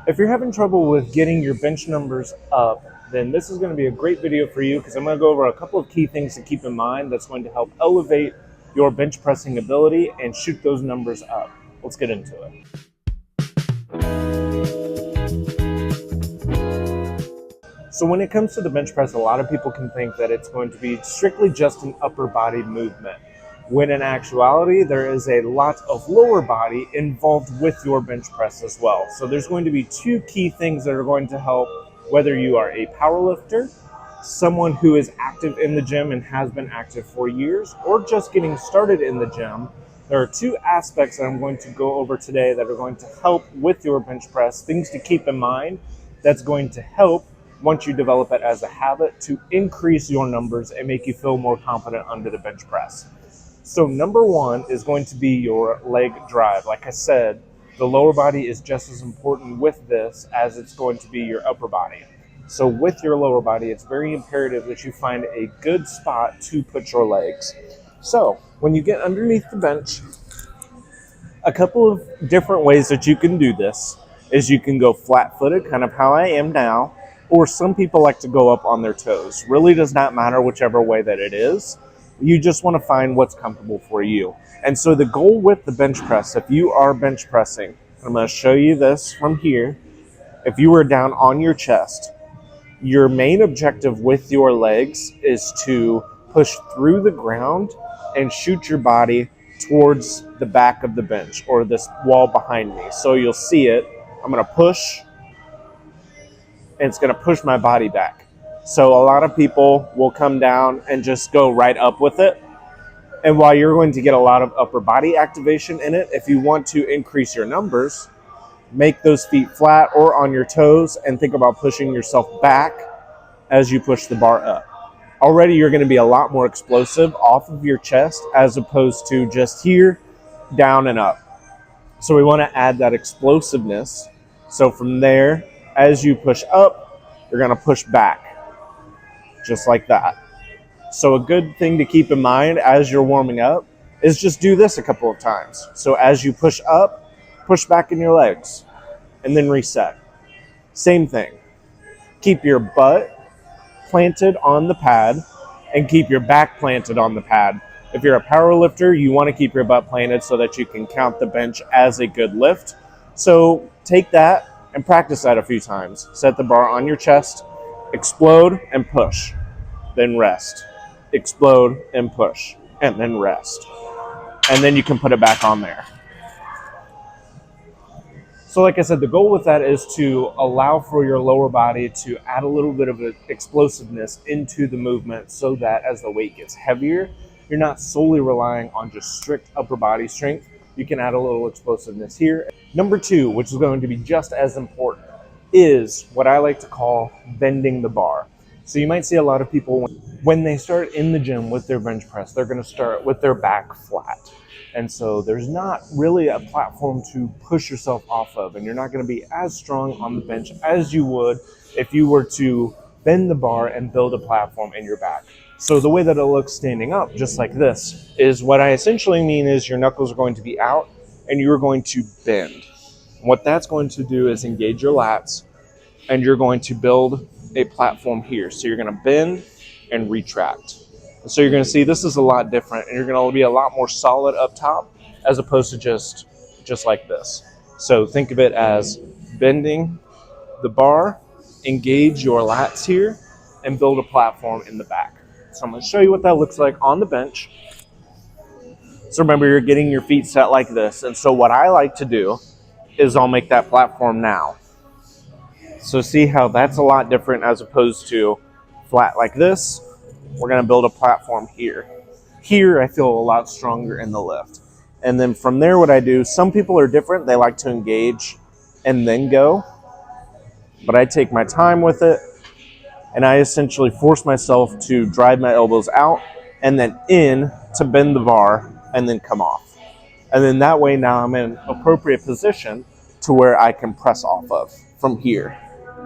If you're having trouble with getting your bench numbers up, then this is going to be a great video for you because I'm going to go over a couple of key things to keep in mind that's going to help elevate your bench pressing ability and shoot those numbers up. Let's get into it. So when it comes to the bench press, a lot of people can think that it's going to be strictly just an upper body movement, when in actuality, there is a lot of lower body involved with your bench press as well. So there's going to be two key things that are going to help, whether you are a power lifter, someone who is active in the gym and has been active for years, or just getting started in the gym. There are two aspects that I'm going to go over today that are going to help with your bench press, things to keep in mind that's going to help once you develop it as a habit to increase your numbers and make you feel more confident under the bench press. So number one is going to be your leg drive. Like I said, the lower body is just as important with this as it's going to be your upper body. So with your lower body, it's very imperative that you find a good spot to put your legs. So when you get underneath the bench, a couple of different ways that you can do this is you can go flat-footed, kind of how I am now, or some people like to go up on their toes. Really does not matter whichever way that it is. You just want to find what's comfortable for you. And so the goal with the bench press, if you are bench pressing, I'm going to show you this from here. If you were down on your chest, your main objective with your legs is to push through the ground and shoot your body towards the back of the bench or this wall behind me. So you'll see it. I'm going to push, and it's going to push my body back. So a lot of people will come down and just go right up with it. And while you're going to get a lot of upper body activation in it, if you want to increase your numbers, make those feet flat or on your toes and think about pushing yourself back as you push the bar up. Already you're going to be a lot more explosive off of your chest as opposed to just here, down and up. So we want to add that explosiveness. So from there, as you push up, you're going to push back. Just like that. So a good thing to keep in mind as you're warming up is just do this a couple of times. So as you push up, push back in your legs and then reset. Same thing. Keep your butt planted on the pad and keep your back planted on the pad. If you're a power lifter, you want to keep your butt planted so that you can count the bench as a good lift. So take that and practice that a few times. Set the bar on your chest, explode and push, then rest. Explode and push, and then rest. And then you can put it back on there. So like I said, the goal with that is to allow for your lower body to add a little bit of explosiveness into the movement so that as the weight gets heavier, you're not solely relying on just strict upper body strength. You can add a little explosiveness here. Number two, which is going to be just as important, is what I like to call bending the bar. So you might see a lot of people when they start in the gym with their bench press, they're going to start with their back flat. And so there's not really a platform to push yourself off of, and you're not going to be as strong on the bench as you would if you were to bend the bar and build a platform in your back. So the way that it looks standing up, just like this, is what I essentially mean is your knuckles are going to be out and you're going to bend. What that's going to do is engage your lats, and you're going to build a platform here. So you're going to bend and retract. And so you're going to see this is a lot different, and you're going to be a lot more solid up top as opposed to just like this. So think of it as bending the bar, engage your lats here, and build a platform in the back. So I'm going to show you what that looks like on the bench. So remember, you're getting your feet set like this. And so what I like to do is I'll make that platform now. So see how that's a lot different as opposed to flat like this. We're going to build a platform here. Here I feel a lot stronger in the lift. And then from there what I do, some people are different. They like to engage and then go. But I take my time with it, and I essentially force myself to drive my elbows out and then in to bend the bar and then come off. And then that way now I'm in an appropriate position to where I can press off of from here.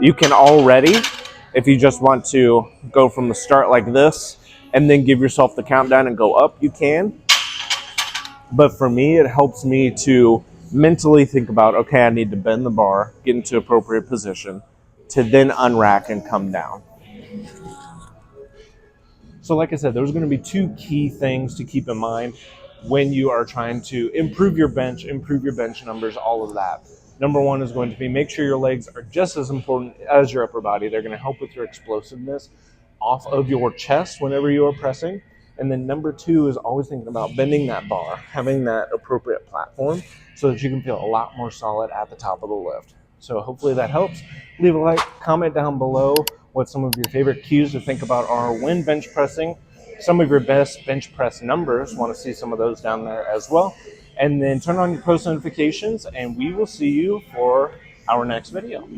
You can already, if you just want to go from the start like this and then give yourself the countdown and go up, you can. But for me, it helps me to mentally think about, okay, I need to bend the bar, get into appropriate position, to then unrack and come down. So like I said, those are going to be two key things to keep in mind when you are trying to improve your bench numbers, all of that. Number one is going to be make sure your legs are just as important as your upper body. They're going to help with your explosiveness off of your chest whenever you are pressing. And then number two is always thinking about bending that bar, having that appropriate platform so that you can feel a lot more solid at the top of the lift. So hopefully that helps. Leave a like, comment down below what some of your favorite cues to think about are when bench pressing, some of your best bench press numbers. Want to see some of those down there as well. And then turn on your post notifications, and we will see you for our next video.